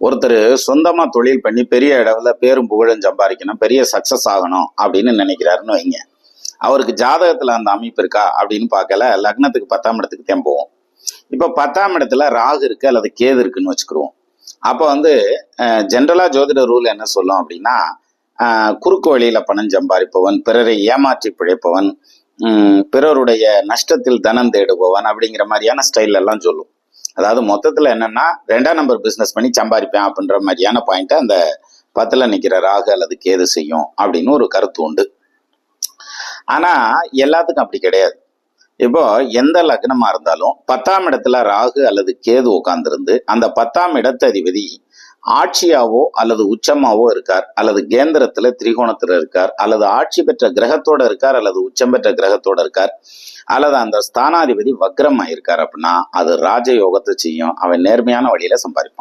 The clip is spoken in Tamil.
ஒருத்தர் சொந்தமா தொழில் பண்ணி பெரிய இடத்துல பேரும் புகழும் சம்பாதிக்கணும், பெரிய சக்சஸ் ஆகணும் அப்படின்னு நினைக்கிறாருன்னு வைங்க. அவருக்கு ஜாதகத்துல அந்த அமைப்பு இருக்கா அப்படின்னு பார்க்கல, லக்னத்துக்கு 10ஆம் இடத்துக்கு தான் போவோம். இப்ப 10ஆம் இடத்துல ராகு இருக்கு அல்லது கேது இருக்குன்னு வச்சுக்கிருவோம். அப்ப ஜென்ரலா ஜோதிட ரூல் என்ன சொல்லும் அப்படின்னா, குறுக்கு வழியில பணம் சம்பாதிப்பவன், பிறரை ஏமாற்றி பிழைப்பவன், பிறருடைய நஷ்டத்தில் தனம் தேடுபவன் அப்படிங்கிற மாதிரியான ஸ்டைல் எல்லாம் சொல்லும். அதாவது மொத்தத்துல என்னன்னா 2ஆம் நம்பர் பிசினஸ் பண்ணி சம்பாதிப்பேன் அப்படின்ற மாதிரியான பாயிண்ட் அந்த 10ல நிக்கிற ராகு அல்லது கேது செய்யும் அப்படின்னு ஒரு கருத்து உண்டு. ஆனா எல்லாத்துக்கும் அப்படி கிடையாது. இப்போ எந்த லக்னமா இருந்தாலும் 10ஆம் இடத்துல ராகு அல்லது கேது உட்கார்ந்திருந்து அந்த 10ஆம் இடத்ததிபதி ஆட்சியாவோ அல்லது உச்சமாவோ இருக்கார், அல்லது கேந்திரத்துல திரிகோணத்துல இருக்கார், அல்லது ஆட்சி பெற்ற கிரகத்தோட இருக்கார், அல்லது உச்சம் பெற்ற கிரகத்தோட இருக்கார், அல்லது அந்த ஸ்தானாதிபதி வக்ரம் ஆயிருக்கார் அப்படின்னா அது ராஜயோகத்தை செய்யும். அவன் நேர்மையான வழியில சம்பாதிப்பான்.